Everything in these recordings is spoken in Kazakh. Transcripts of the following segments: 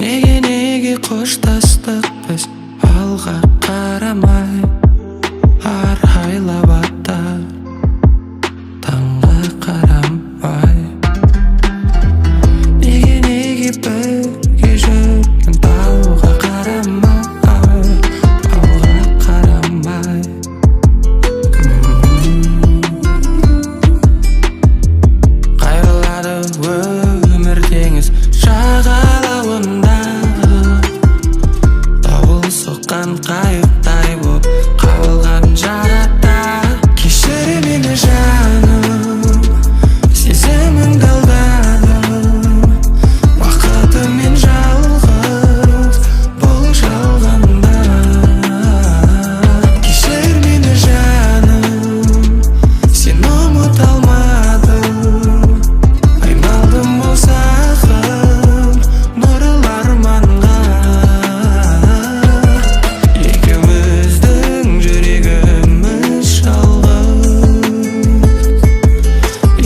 Nege qo'shtastıq biz alға qaramay, arxaylab ata tаңға qaramay. Nege birге жүрген тауға qaramay, алға qaramay. Qayriladi өмір теңіз жағалауында, дауыл соққан қайықтай боп қалған жарата. Кешір мені жаным, сезіміңді алдадым, бақытыммен жалғыз бұл жалғанда. Кешір мені жаным, сен ұмыта алмадым, айналдым ұзағым нұрлы арманға. Екеуміздің жүрегіміз жалғыз,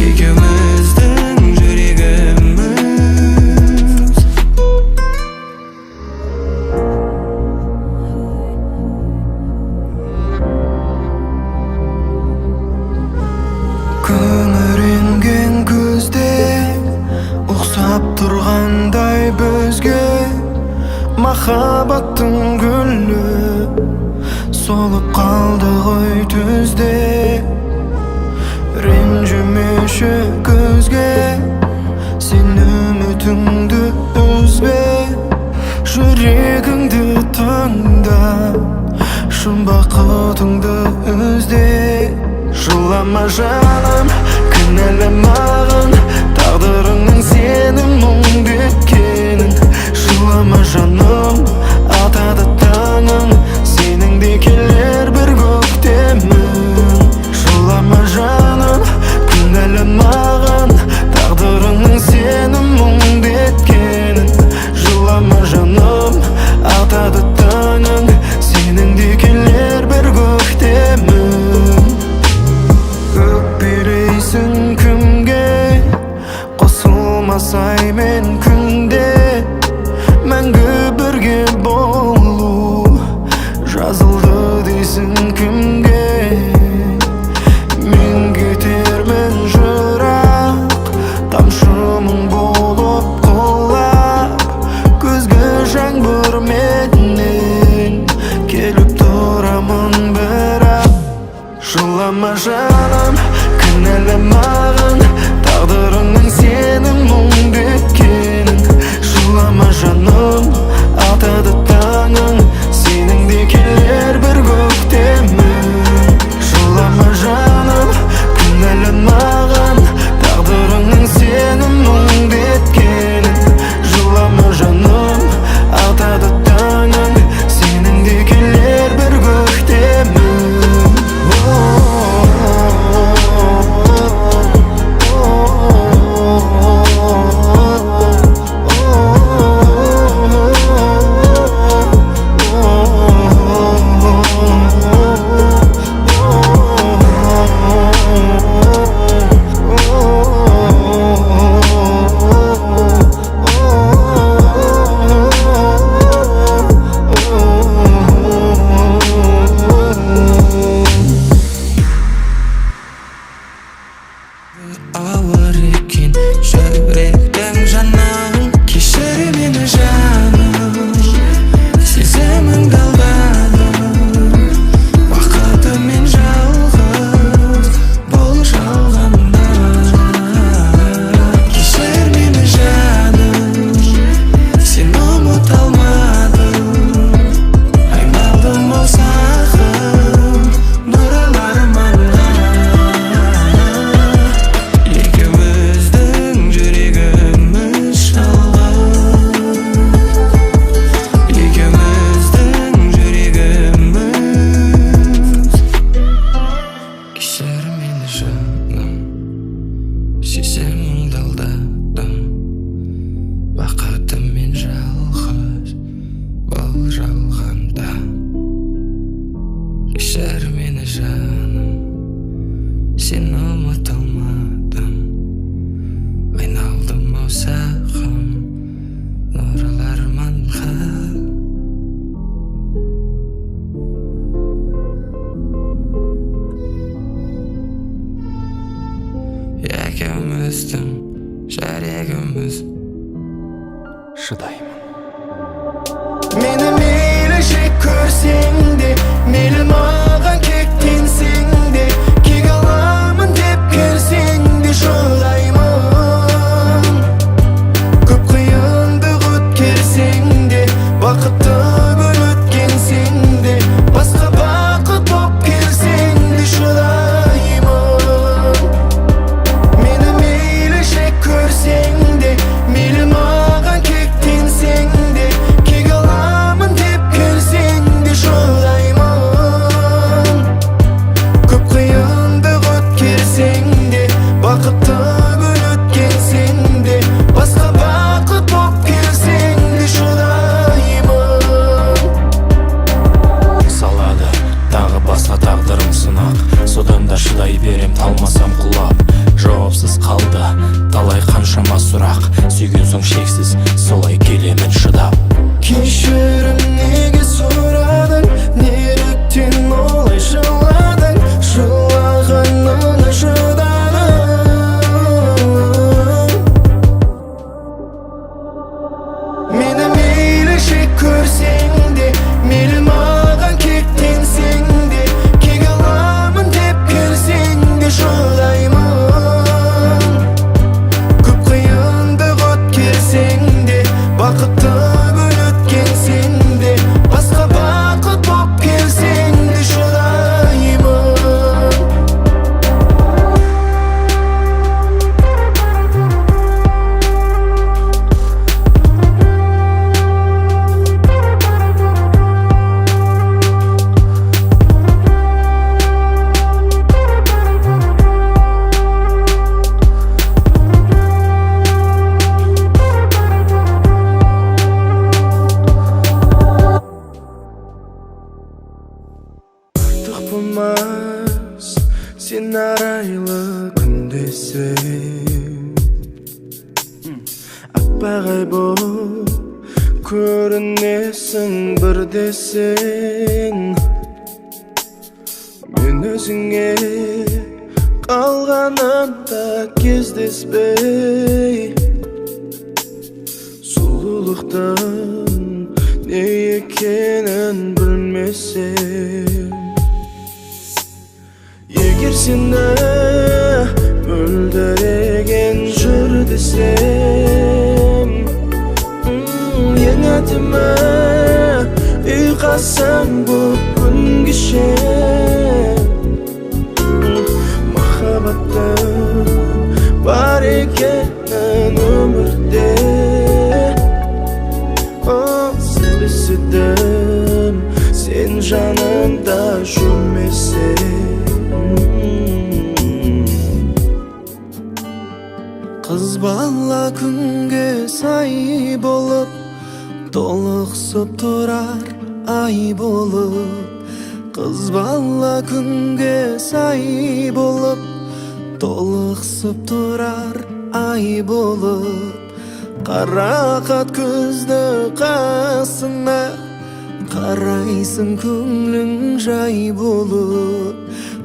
екеуміздің жүрегіміз. Күңіренген көзде ұқсап тұрғандай бізге, махаббаттың гүлі солып қалды ғой түзде. Ренжімеші көзге, сен үмітіңді үзбе, жүрегіңді тыңда, шын бақытыңды ізде. Жылама жаным, кінәламағын, тағдырыңның сенің мұңды еткенін. Жылама жаным, атады таңың, сенің де келер бір көктемің. Жылама жаным, кінәламағын, тағдырыңның сенің мұңды еткенін. Жылама жаным, атады таңың, сенің де келер бір көктемің. Өкпелейсің кімге, қосылмасай мен күнде, мәңгі бірге болу жазылды дейсің кімге. Мен кетермін жырақ, тамшымын болып құлап, көзге жаңбыр менен келіп тұрамын бірақ. Жылама жаным, кінәламағын, тағдырыңның сенің мұңды еткенін. Жылама жаным, экенбиз. Шыдайм. Meni meyli şey körseň de, meyli magan kektenseň de, kek alamyn dep kelseň de şolaýmyn. Köp kıyyndyk ötkerseň de, bakıtty gün ötkenseň de, baska bakyt bop kelseň de şolaýmyn. Meni meyli şey körseň de, meyli magan kektenseň de, kek alamyn dep kelseň de şolaýmyn. Köp kıyyndyk ötkerseň de, bakıtty gün ötkenseň de, baska bakyt bop kelseň de şolaýmyn. Salады тағы басқа тағдырым сынақ, содан да шыдай берем талмасам құлап. Жауапсыз қалды талай қаншама сұрақ, сүйген соң шексіз солай келемін шыдап. Kişirim nege soradın, nereden olay şıladın, şılağanına şıdadın. Meni meyli şey körseň de, meyli magan kektenseň de, kek alamyn dep kelseň de şolaýmyn. Köp kıyyndyk ötkerseň de, bakıtty gün ötkenseň de, baska bakyt bop kelseň de şolaýmyn. Artık bulmaz sen araylı gündesem, akbagay bolup görünesin bir desen. Men özüňe kalganymda kezdespey, sululukdan ne ekenen bilmesem. Eger seni öldüregen jür desem, yenetime uyqasam bu gün gişem. Mahabatdan bar ekenen ömürde, siz bilsem sen janymda jürmeseň. Kız balla күнгө сай болуп, толуксуп турар ай болуп. Kız balla күнгө сай болуп, толуксуп турар ай болуп. Каракат көздө касына, карайсың көңлүң жай болуп.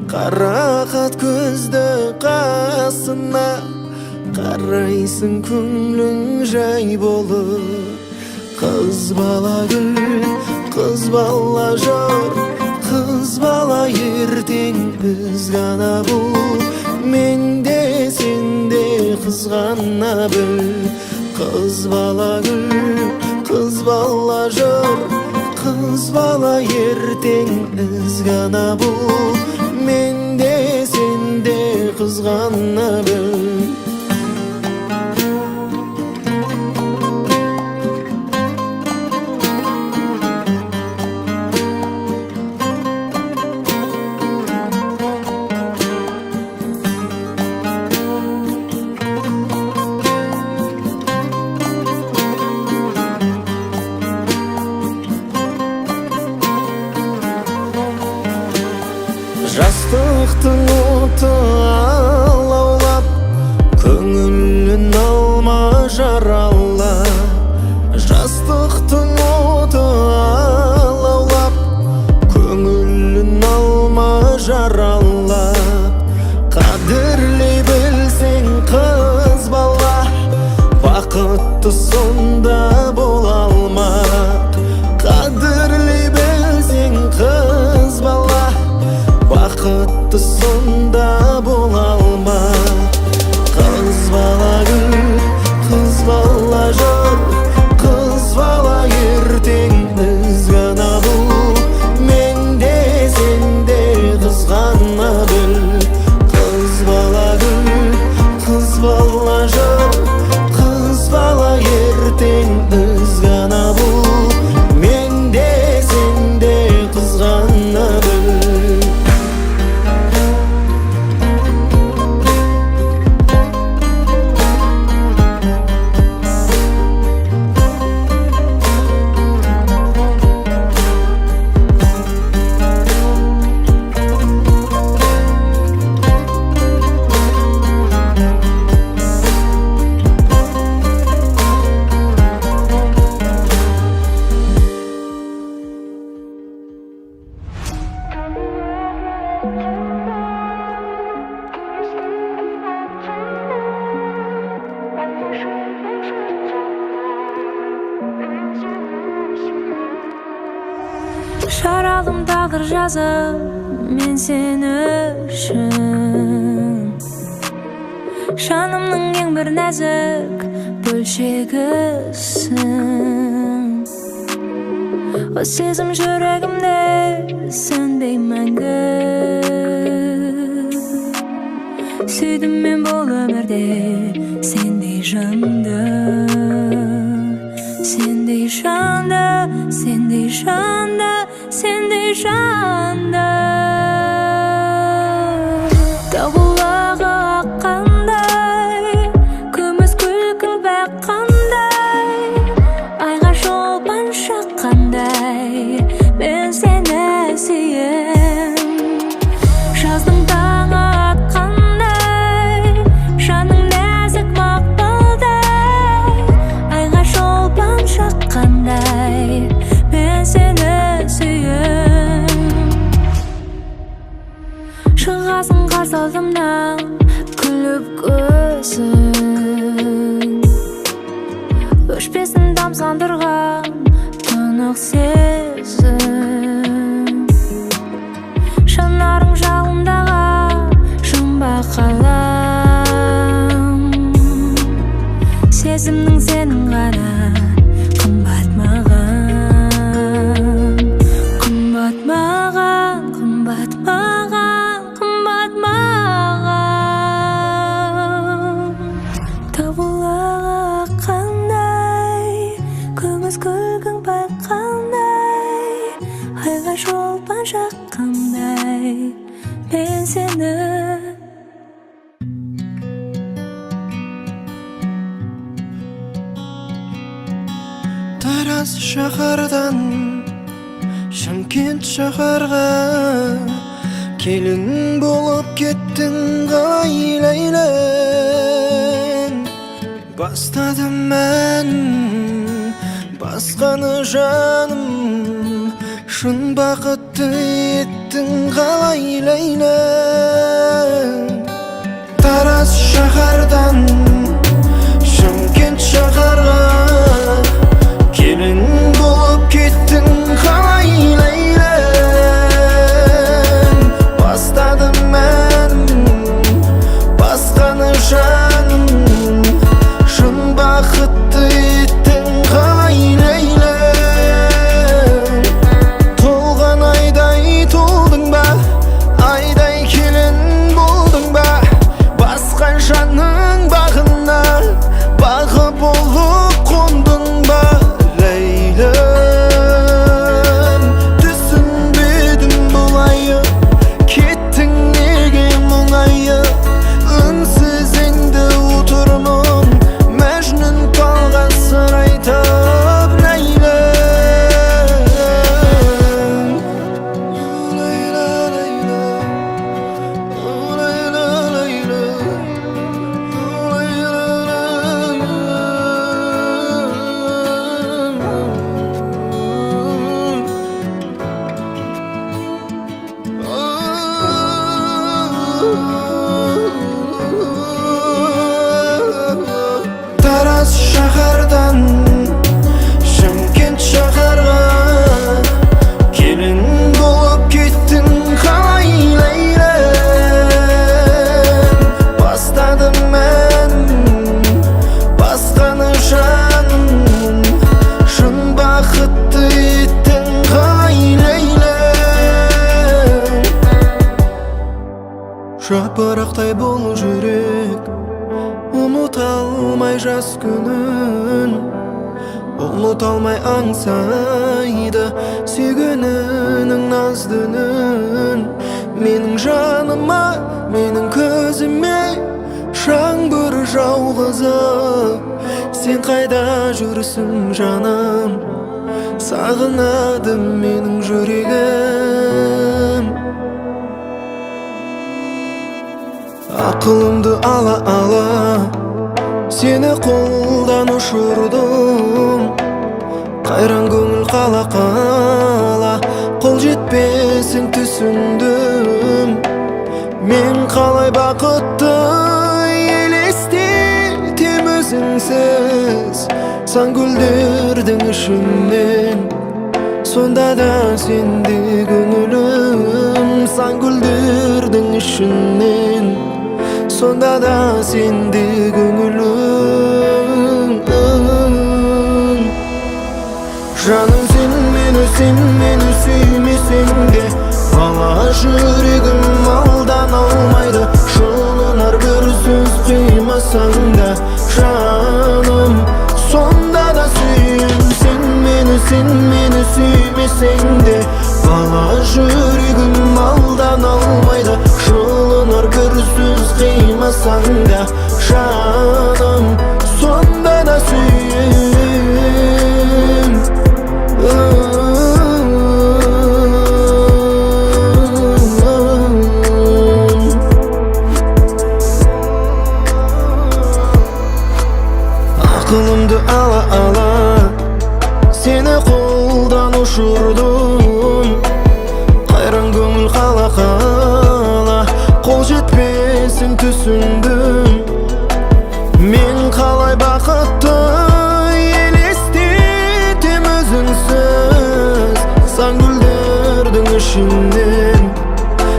Каракат көздө касына, карайсың көңлүң жай болуп. Kız bala gül, kız bala jor, kız bala ертең biz gana bul. Mende sende kızgana bil. Kız bala gül, kız bala jor, kız bala ертең biz gana bul. Mende sende kızgana bil. Жастықтың оты алаулап, Bakıtlı sonda bola almak Kadirli bilsin kız bala Bakıtlı sonda bola almak Kız bala gül, kız bala jol Kız bala erteң ızgana bul Mende sende kızgana bil Kız bala gül, kız bala jol Kız bala erteң ızgana bul Mende sende kızgana bil Şaralım dağır yazıp men seni üçün Şanımның ең бір нәзік бөлшегісің O сезім жүрегімде сөнбей мәңгі Сүйдім мен бұл өмірде сендей жанды Сендей жанды, сендей жанды, сендей жанды Дауылдағы аққандай Күміс күлкің баққандай Айға шолпан шаққандай Мен сені сүйем Жаздың таңы атқандай Жаның нәзік мақпалдай Айға шолпан шаққандай Мен сені сүйем Шығасың қарсы алдымнан күліп көзің Өшпесін тамсандырған тұнық сезім Жанарың жалындаған жұмбақ қалам Сезімнің сенің ғана қымбат маған Қымбат маған, қымбат маған, қымбат маған Дауылға қандай Күміс күлкің байқандай Айға шолпан жаққандай Мен сені Тараз шаһардан Шымкент шаһарға Келін болып кеттің қалай ләйлен Бастадым мен басқаны жаным Шын бақытты еттің қалай ләйлен Тараз шаһардан Шымкент шаһарға Келін болып кеттің қалай ләйлен Бастадым мен басқаны жаным Шын бақытты еттің қалай ләйлен Толған айдай толдың ба Айдай келін болдың ба Басқан жаның бағын kalmaz günün. Unutolmay angsaydı süygününün nazdının. Mening janıma, mening közüme жаңбыр жауғызып, сен қайда жүрсің жаным? Сағынады менің жүрегім. Ақылымды ала сені қолдан ұшырдым. Қайран көңіл қала қол жетпесін түсіндім. Мен қалай бақытты елестетем өзіңсіз. Сан гүлдердің ішінен, сонда да сенде көңілім. Сан гүлдердің ішінен, сонда да сенде көңілім. Жаным сен мені сүймесең де, бала жүрегім алдан алмайды. Жылынар бір сөз қимасаң да, жаным сонда да сүйем. Сен мені сүймесең де, бала жүрегім алдан алмайды. Жылынар бір сөз қимасаң да, жаным сонда да сүйем. Ақылымды ала сені қолдан ұшырдым. Қайран көңіл қала қол жетпесін түсіндім. Мен қалай бақытты елестетем өзіңсіз. Сан гүлдердің ішінен,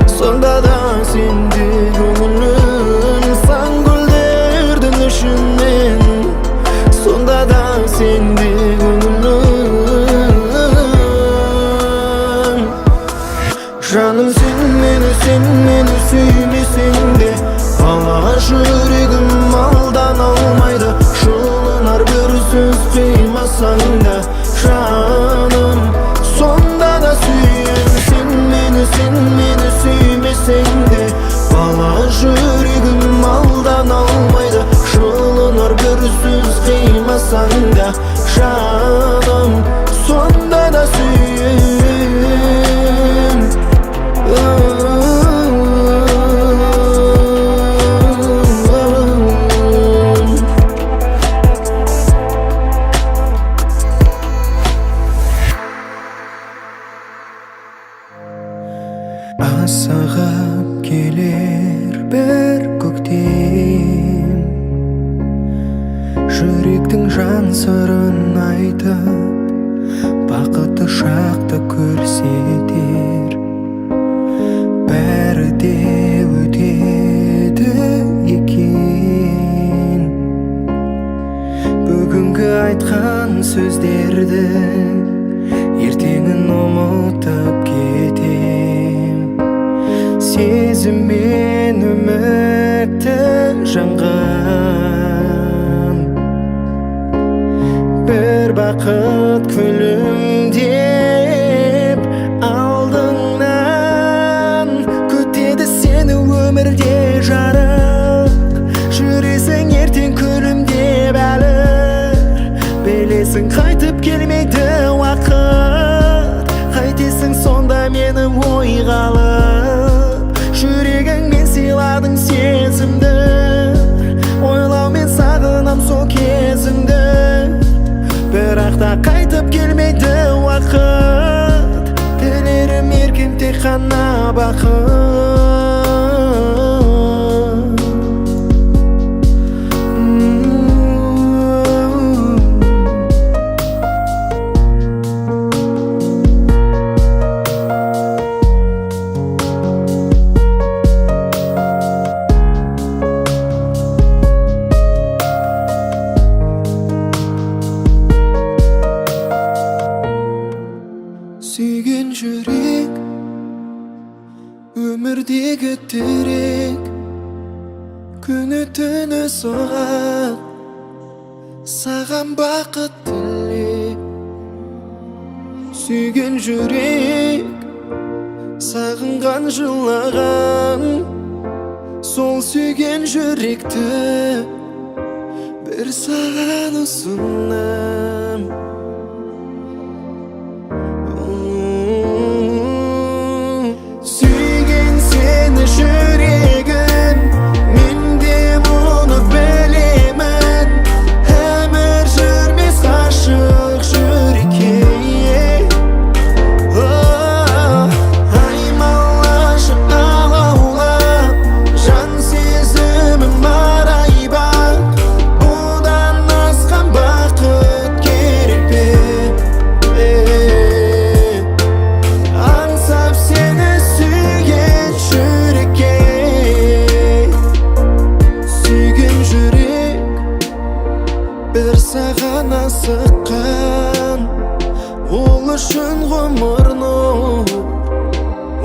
сонда да сенде көңілім. Сан гүлдердің ішінен, сонда да сенде көңілім. Жаным сен мені сүймесең де, бала жүрегім алдан алмайды. Жылынар бір сөз қимасаң да, жаным сонда да сүйем. Сен мені сүймесең де, бала жүрегім алдан алмайды. Жылынар бір сөз қимасаң да, жаным сонда да сүйем. Асығып келер бір көктем, жүректің жан сырын айтып, бақытты шақты көрсетер. Бәрі де өтеді екен, бүгінгі айтқан сөздерді ертеңін ұмытып кетем. Сезіммен үмітті жанған, бір бақыт күлімдеп алдыңнан күтеді сені өмірде жарық. Жүресің ертең күлімдеп әлі, білесің қайтып келмейді уақыт. Қайтесің сонда мені ойға алып, жүрегіңмен сыйладың сезімді. Ойлаумен сағынам сол кезіңді, бірақ та қайтып келмейді уақыт. Тілерім еркін тек қана бақыт. Сүйген жүрек өмірдегі тірек, күні түні соғады sagan bakıt dileyip Suygen jürek Sagıngan жылаған Сол сүйген жүректі Bir саған ұсынам Suygen seni жүрегім Мен де мұны білемін Әмір жүрмес ғашық жүрекке Bir саған асыққан Ол үшін ғұмырны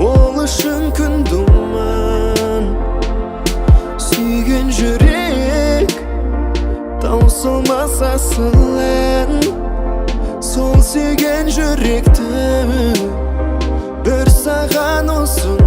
Ол үшін күн думан Сүйген жүрек Таусылмас асыл ән Сол сүйген жүректі Bir саған ұсынам